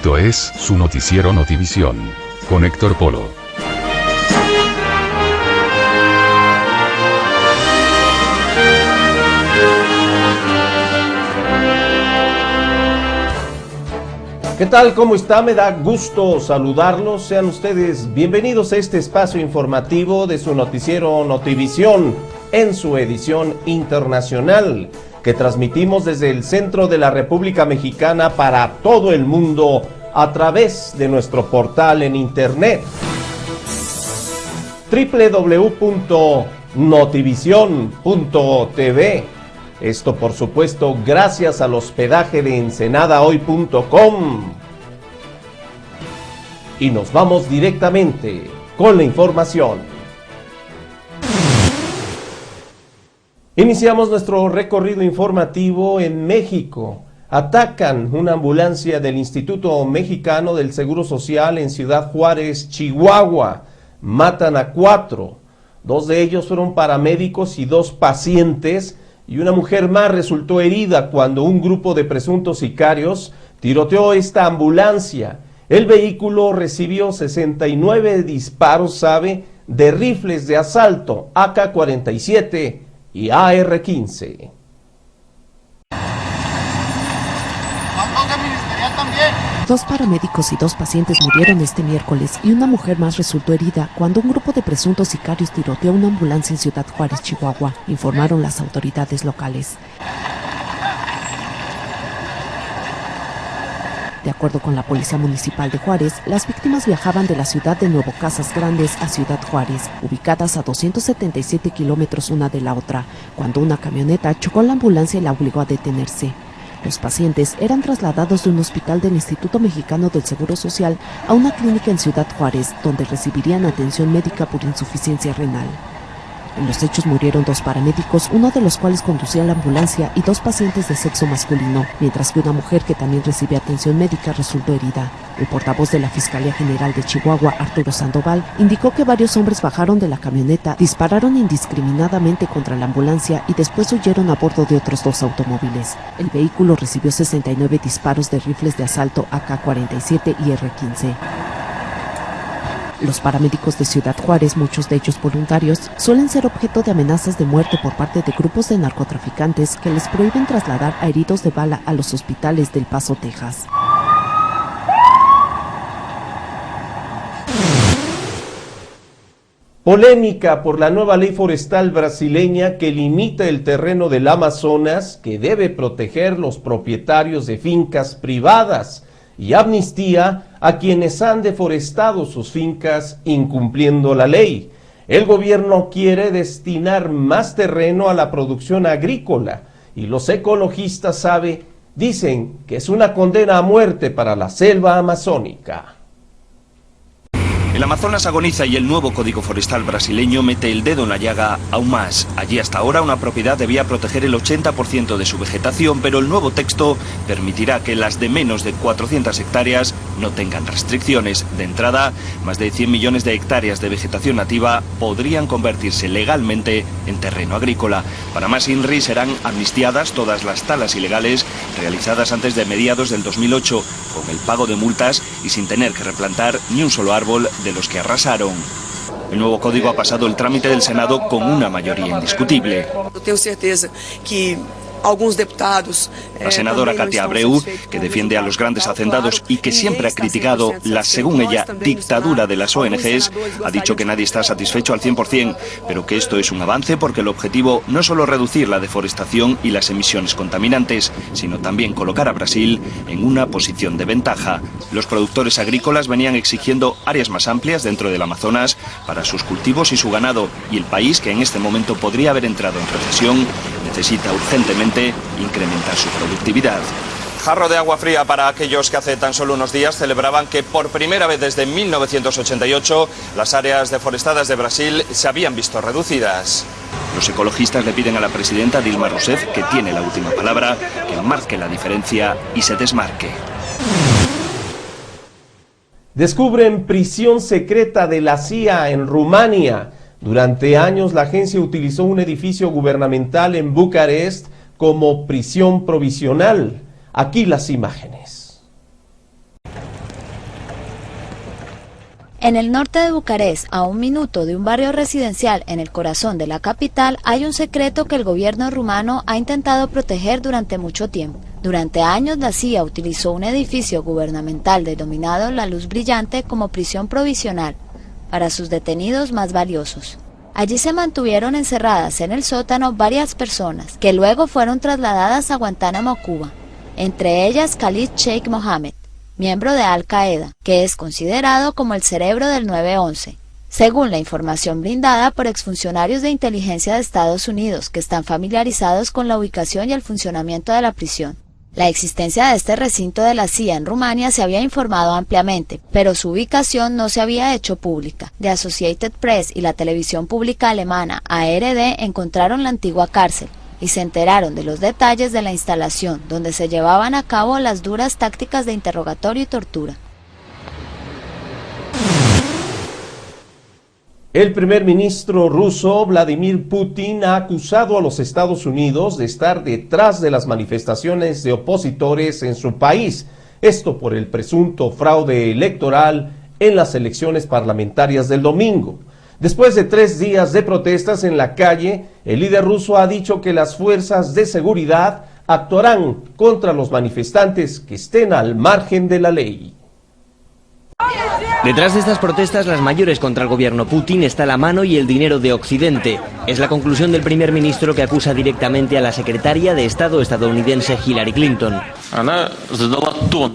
Esto es su noticiero Notivisión, con Héctor Polo. ¿Qué tal? ¿Cómo está? Me da gusto saludarlos. Sean ustedes bienvenidos a este espacio informativo de su noticiero Notivisión en su edición internacional, que transmitimos desde el centro de la República Mexicana para todo el mundo a través de nuestro portal en internet www.notivision.tv. Esto, por supuesto, gracias al hospedaje de ensenadahoy.com. Y nos vamos directamente con la información. Iniciamos nuestro recorrido informativo en México. Atacan una ambulancia del Instituto Mexicano del Seguro Social en Ciudad Juárez, Chihuahua. Matan a 4. 2 de ellos fueron paramédicos y 2 pacientes, y una mujer más resultó herida cuando un grupo de presuntos sicarios tiroteó esta ambulancia. El vehículo recibió 69 disparos, de rifles de asalto AK-47 y AR-15. Dos paramédicos y 2 pacientes murieron este miércoles y una mujer más resultó herida cuando un grupo de presuntos sicarios tiroteó una ambulancia en Ciudad Juárez, Chihuahua, informaron las autoridades locales. De acuerdo con la Policía Municipal de Juárez, las víctimas viajaban de la ciudad de Nuevo Casas Grandes a Ciudad Juárez, ubicadas a 277 kilómetros una de la otra, cuando una camioneta chocó la ambulancia y la obligó a detenerse. Los pacientes eran trasladados de un hospital del Instituto Mexicano del Seguro Social a una clínica en Ciudad Juárez, donde recibirían atención médica por insuficiencia renal. En los hechos murieron 2 paramédicos, uno de los cuales conducía la ambulancia, y 2 pacientes de sexo masculino, mientras que una mujer que también recibía atención médica resultó herida. El portavoz de la Fiscalía General de Chihuahua, Arturo Sandoval, indicó que varios hombres bajaron de la camioneta, dispararon indiscriminadamente contra la ambulancia y después huyeron a bordo de otros 2 automóviles. El vehículo recibió 69 disparos de rifles de asalto AK-47 y R-15. Los paramédicos de Ciudad Juárez, muchos de ellos voluntarios, suelen ser objeto de amenazas de muerte por parte de grupos de narcotraficantes que les prohíben trasladar a heridos de bala a los hospitales del Paso, Texas. Polémica por la nueva ley forestal brasileña que limita el terreno del Amazonas, que debe proteger los propietarios de fincas privadas, y amnistía a quienes han deforestado sus fincas incumpliendo la ley. El gobierno quiere destinar más terreno a la producción agrícola, y los ecologistas, dicen que es una condena a muerte para la selva amazónica. El Amazonas agoniza y el nuevo Código Forestal brasileño mete el dedo en la llaga aún más. Allí hasta ahora una propiedad debía proteger el 80% de su vegetación, pero el nuevo texto permitirá que las de menos de 400 hectáreas no tengan restricciones. De entrada, más de 100 millones de hectáreas de vegetación nativa podrían convertirse legalmente en terreno agrícola. Para más INRI serán amnistiadas todas las talas ilegales realizadas antes de mediados del 2008, con el pago de multas y sin tener que replantar ni un solo árbol de los que arrasaron. El nuevo código ha pasado el trámite del Senado con una mayoría indiscutible. Tengo certeza que algunos diputados... La senadora Katia Abreu, que defiende a los grandes hacendados y que siempre ha criticado la, según ella, dictadura de las ONGs, ha dicho que nadie está satisfecho al 100%, pero que esto es un avance porque el objetivo no es solo reducir la deforestación y las emisiones contaminantes, sino también colocar a Brasil en una posición de ventaja. Los productores agrícolas venían exigiendo áreas más amplias dentro del Amazonas para sus cultivos y su ganado, y el país, que en este momento podría haber entrado en recesión, necesita urgentemente incrementar su productividad. Jarro de agua fría para aquellos que hace tan solo unos días celebraban que por primera vez desde 1988 las áreas deforestadas de Brasil se habían visto reducidas. Los ecologistas le piden a la presidenta Dilma Rousseff, que tiene la última palabra, que marque la diferencia y se desmarque. Descubren prisión secreta de la CIA en Rumania. Durante años la agencia utilizó un edificio gubernamental en Bucarest como prisión provisional. Aquí las imágenes. En el norte de Bucarest, a 1 minuto de un barrio residencial en el corazón de la capital, hay un secreto que el gobierno rumano ha intentado proteger durante mucho tiempo. Durante años la CIA utilizó un edificio gubernamental denominado La Luz Brillante como prisión provisional para sus detenidos más valiosos. Allí se mantuvieron encerradas en el sótano varias personas, que luego fueron trasladadas a Guantánamo, Cuba, entre ellas Khalid Sheikh Mohammed, miembro de Al Qaeda, que es considerado como el cerebro del 9/11, según la información brindada por exfuncionarios de inteligencia de Estados Unidos que están familiarizados con la ubicación y el funcionamiento de la prisión. La existencia de este recinto de la CIA en Rumania se había informado ampliamente, pero su ubicación no se había hecho pública. The Associated Press y la televisión pública alemana ARD encontraron la antigua cárcel y se enteraron de los detalles de la instalación, donde se llevaban a cabo las duras tácticas de interrogatorio y tortura. El primer ministro ruso Vladimir Putin ha acusado a los Estados Unidos de estar detrás de las manifestaciones de opositores en su país, esto por el presunto fraude electoral en las elecciones parlamentarias del domingo. Después de 3 días de protestas en la calle, el líder ruso ha dicho que las fuerzas de seguridad actuarán contra los manifestantes que estén al margen de la ley. Detrás de estas protestas, las mayores contra el gobierno Putin, está la mano y el dinero de Occidente. Es la conclusión del primer ministro, que acusa directamente a la secretaria de Estado estadounidense Hillary Clinton.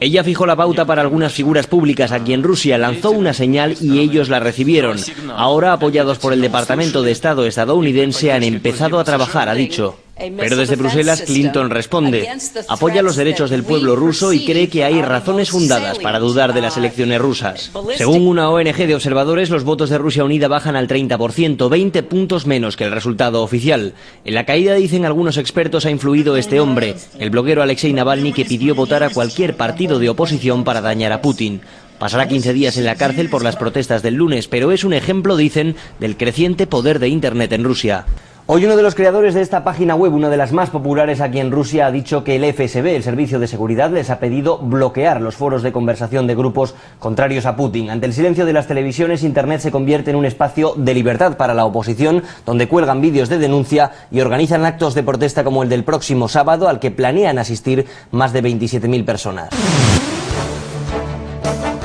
Ella fijó la pauta para algunas figuras públicas a quien Rusia lanzó una señal y ellos la recibieron. Ahora, apoyados por el Departamento de Estado estadounidense, han empezado a trabajar, ha dicho. Pero desde Bruselas, Clinton responde, apoya los derechos del pueblo ruso y cree que hay razones fundadas para dudar de las elecciones rusas. Según una ONG de observadores, los votos de Rusia Unida bajan al 30%, 20 puntos menos que el resultado oficial. En la caída, dicen algunos expertos, ha influido este hombre, el bloguero Alexei Navalny, que pidió votar a cualquier partido de oposición para dañar a Putin. Pasará 15 días en la cárcel por las protestas del lunes, pero es un ejemplo, dicen, del creciente poder de Internet en Rusia. Hoy uno de los creadores de esta página web, una de las más populares aquí en Rusia, ha dicho que el FSB, el Servicio de Seguridad, les ha pedido bloquear los foros de conversación de grupos contrarios a Putin. Ante el silencio de las televisiones, Internet se convierte en un espacio de libertad para la oposición, donde cuelgan vídeos de denuncia y organizan actos de protesta como el del próximo sábado, al que planean asistir más de 27.000 personas.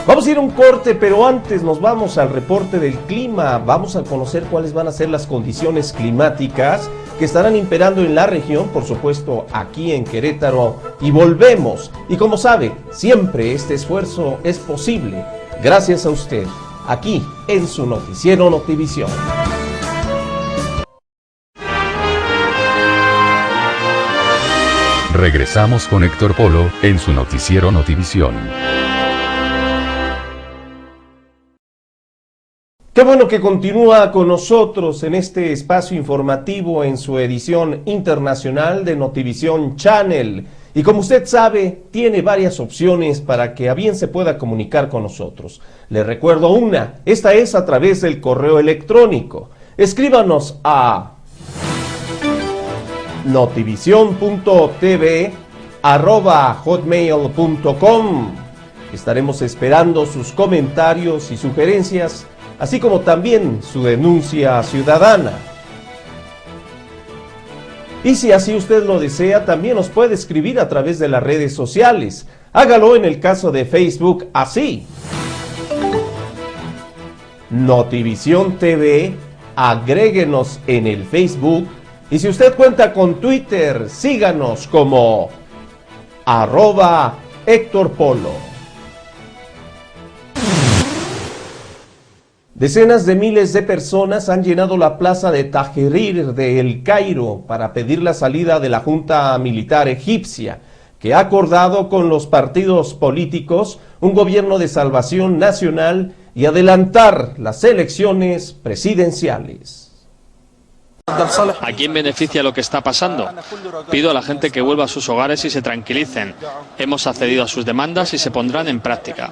Vamos a ir a un corte, pero antes nos vamos al reporte del clima. Vamos a conocer cuáles van a ser las condiciones climáticas que estarán imperando en la región, por supuesto aquí en Querétaro, y volvemos. Y como sabe, siempre este esfuerzo es posible gracias a usted, aquí en su noticiero Notivisión. Regresamos con Héctor Polo en su noticiero Notivisión. Qué bueno que continúa con nosotros en este espacio informativo en su edición internacional de Notivisión Channel. Y como usted sabe, tiene varias opciones para que a bien se pueda comunicar con nosotros. Le recuerdo una, esta es a través del correo electrónico. Escríbanos a notivision.tv@hotmail.com. Estaremos esperando sus comentarios y sugerencias, así como también su denuncia ciudadana. Y si así usted lo desea, también nos puede escribir a través de las redes sociales. Hágalo en el caso de Facebook así: Notivisión TV, agréguenos en el Facebook. Y si usted cuenta con Twitter, síganos como @Héctor Polo. Decenas de miles de personas han llenado la plaza de Tahrir de El Cairo para pedir la salida de la junta militar egipcia, que ha acordado con los partidos políticos un gobierno de salvación nacional y adelantar las elecciones presidenciales. ¿A quién beneficia lo que está pasando? Pido a la gente que vuelva a sus hogares y se tranquilicen. Hemos accedido a sus demandas y se pondrán en práctica.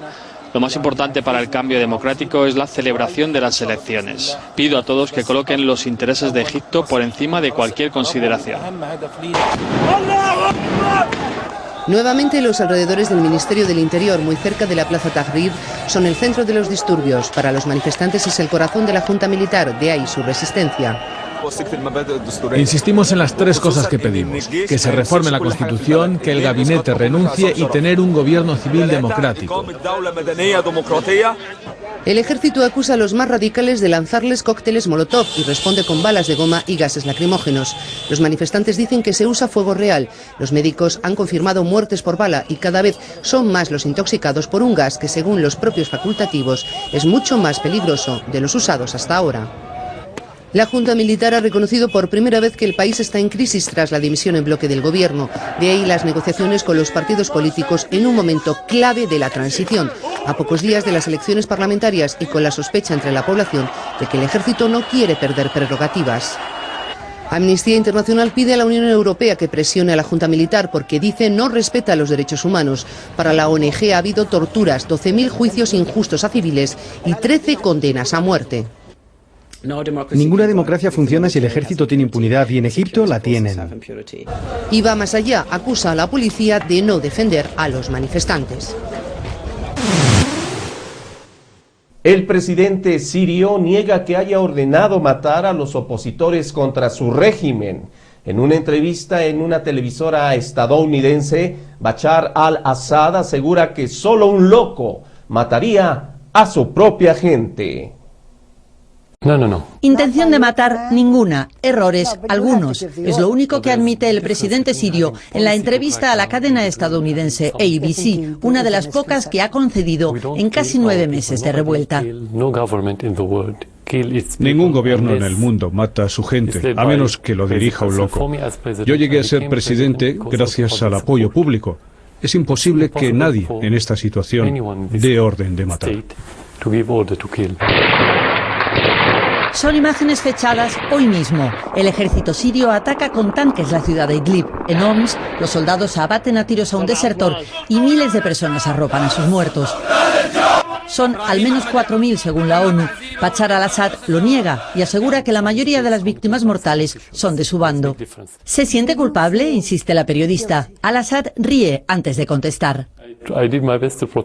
Lo más importante para el cambio democrático es la celebración de las elecciones. Pido a todos que coloquen los intereses de Egipto por encima de cualquier consideración. Nuevamente los alrededores del Ministerio del Interior, muy cerca de la Plaza Tahrir, son el centro de los disturbios. Para los manifestantes es el corazón de la Junta Militar, de ahí su resistencia. Insistimos en las tres cosas que pedimos: que se reforme la Constitución, que el gabinete renuncie y tener un gobierno civil democrático. El ejército acusa a los más radicales de lanzarles cócteles Molotov y responde con balas de goma y gases lacrimógenos. Los manifestantes dicen que se usa fuego real. Los médicos han confirmado muertes por bala y cada vez son más los intoxicados por un gas que, según los propios facultativos, es mucho más peligroso de los usados hasta ahora. La Junta Militar ha reconocido por primera vez que el país está en crisis tras la dimisión en bloque del gobierno. De ahí las negociaciones con los partidos políticos en un momento clave de la transición, a pocos días de las elecciones parlamentarias y con la sospecha entre la población de que el ejército no quiere perder prerrogativas. Amnistía Internacional pide a la Unión Europea que presione a la Junta Militar porque dice no respeta los derechos humanos. Para la ONG ha habido torturas, 12.000 juicios injustos a civiles y 13 condenas a muerte. Ninguna democracia funciona si el ejército tiene impunidad y en Egipto la tienen. Y va más allá, acusa a la policía de no defender a los manifestantes. El presidente sirio niega que haya ordenado matar a los opositores contra su régimen. En una entrevista en una televisora estadounidense, Bashar al-Assad asegura que solo un loco mataría a su propia gente. No. Intención de matar, ninguna. Errores, algunos. Es lo único que admite el presidente sirio en la entrevista a la cadena estadounidense ABC, una de las pocas que ha concedido en casi 9 meses de revuelta. Ningún gobierno en el mundo mata a su gente, a menos que lo dirija un loco. Yo llegué a ser presidente gracias al apoyo público. Es imposible que nadie en esta situación dé orden de matar. Son imágenes fechadas hoy mismo. El ejército sirio ataca con tanques la ciudad de Idlib. En Homs, los soldados abaten a tiros a un desertor y miles de personas arropan a sus muertos. Son al menos 4.000 según la ONU. Bashar al-Assad lo niega y asegura que la mayoría de las víctimas mortales son de su bando. ¿Se siente culpable?, insiste la periodista. Al-Assad ríe antes de contestar.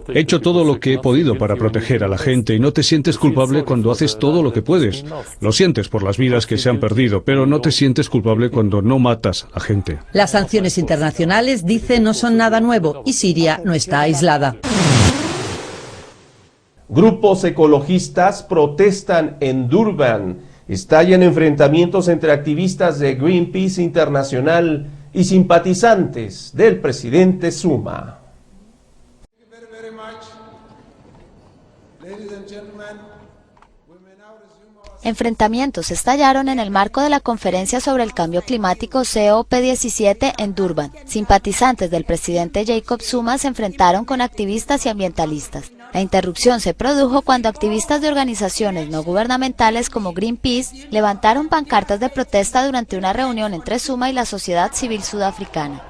He hecho todo lo que he podido para proteger a la gente y no te sientes culpable cuando haces todo lo que puedes. Lo sientes por las vidas que se han perdido, pero no te sientes culpable cuando no matas a gente. Las sanciones internacionales, dice, no son nada nuevo y Siria no está aislada. Grupos ecologistas protestan en Durban. Estallan enfrentamientos entre activistas de Greenpeace Internacional y simpatizantes del presidente Zuma. Enfrentamientos estallaron en el marco de la conferencia sobre el cambio climático COP17 en Durban. Simpatizantes del presidente Jacob Zuma se enfrentaron con activistas y ambientalistas. La interrupción se produjo cuando activistas de organizaciones no gubernamentales como Greenpeace levantaron pancartas de protesta durante una reunión entre Zuma y la sociedad civil sudafricana.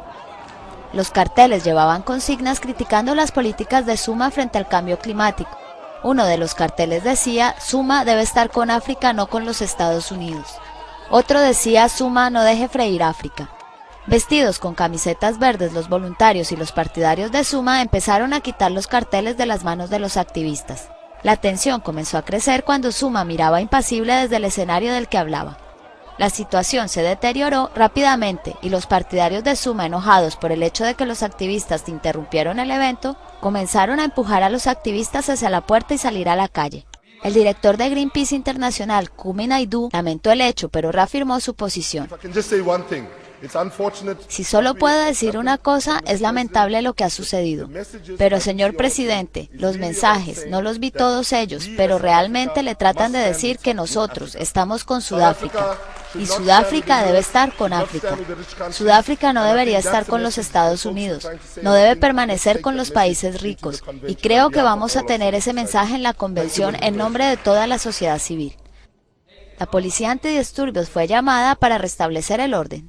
Los carteles llevaban consignas criticando las políticas de Zuma frente al cambio climático. Uno de los carteles decía, Zuma debe estar con África, no con los Estados Unidos. Otro decía, Zuma no deje freír África. Vestidos con camisetas verdes, los voluntarios y los partidarios de Zuma empezaron a quitar los carteles de las manos de los activistas. La tensión comenzó a crecer cuando Zuma miraba impasible desde el escenario del que hablaba. La situación se deterioró rápidamente y los partidarios de Zuma, enojados por el hecho de que los activistas interrumpieron el evento, comenzaron a empujar a los activistas hacia la puerta y salir a la calle. El director de Greenpeace Internacional, Kumi Naidoo, lamentó el hecho, pero reafirmó su posición. Si solo puedo decir una cosa, es lamentable lo que ha sucedido. Pero, señor presidente, los mensajes, no los vi todos ellos, pero realmente le tratan de decir que nosotros estamos con Sudáfrica. Y Sudáfrica debe estar con África. Sudáfrica no debería estar con los Estados Unidos, no debe permanecer con los países ricos. Y creo que vamos a tener ese mensaje en la convención en nombre de toda la sociedad civil. La policía antidisturbios fue llamada para restablecer el orden.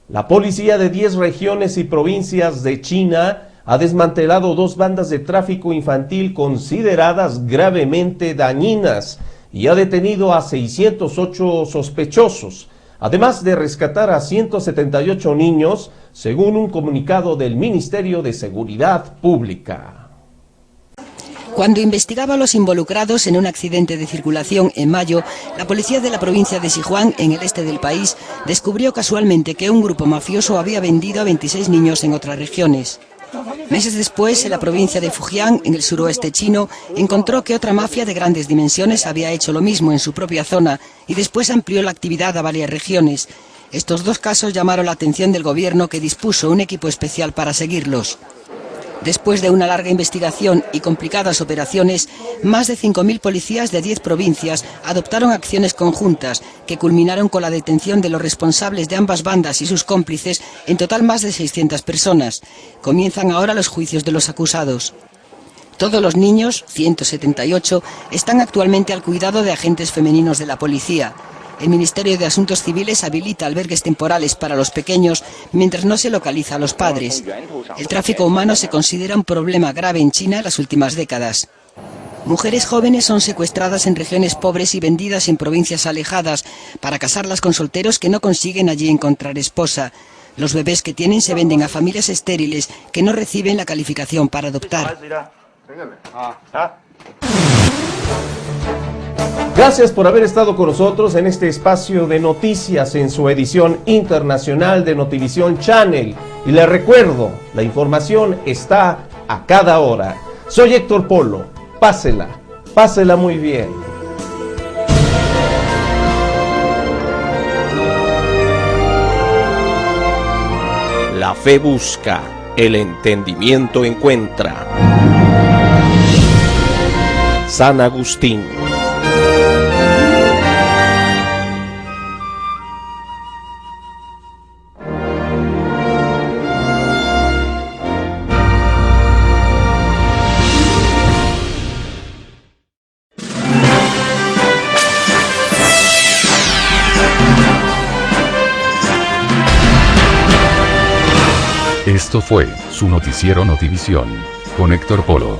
La policía de 10 regiones y provincias de China ha desmantelado 2 bandas de tráfico infantil consideradas gravemente dañinas y ha detenido a 608 sospechosos. además de rescatar a 178 niños, según un comunicado del Ministerio de Seguridad Pública. Cuando investigaba a los involucrados en un accidente de circulación en mayo, la policía de la provincia de Sichuan, en el este del país, descubrió casualmente que un grupo mafioso había vendido a 26 niños en otras regiones. Meses después, en la provincia de Fujian, en el suroeste chino, encontró que otra mafia de grandes dimensiones había hecho lo mismo en su propia zona y después amplió la actividad a varias regiones. Estos dos casos llamaron la atención del gobierno, que dispuso un equipo especial para seguirlos. Después de una larga investigación y complicadas operaciones, más de 5.000 policías de 10 provincias adoptaron acciones conjuntas que culminaron con la detención de los responsables de ambas bandas y sus cómplices, en total más de 600 personas. Comienzan ahora los juicios de los acusados. Todos los niños, 178, están actualmente al cuidado de agentes femeninos de la policía. El Ministerio de Asuntos Civiles habilita albergues temporales para los pequeños mientras no se localiza a los padres. El tráfico humano se considera un problema grave en China en las últimas décadas. Mujeres jóvenes son secuestradas en regiones pobres y vendidas en provincias alejadas para casarlas con solteros que no consiguen allí encontrar esposa. Los bebés que tienen se venden a familias estériles que no reciben la calificación para adoptar. Gracias por haber estado con nosotros en este espacio de noticias en su edición internacional de Notivisión Channel. Y les recuerdo, la información está a cada hora. Soy Héctor Polo. Pásela muy bien. La fe busca, el entendimiento encuentra. San Agustín. Esto fue su noticiero Notivisión, con Héctor Polo.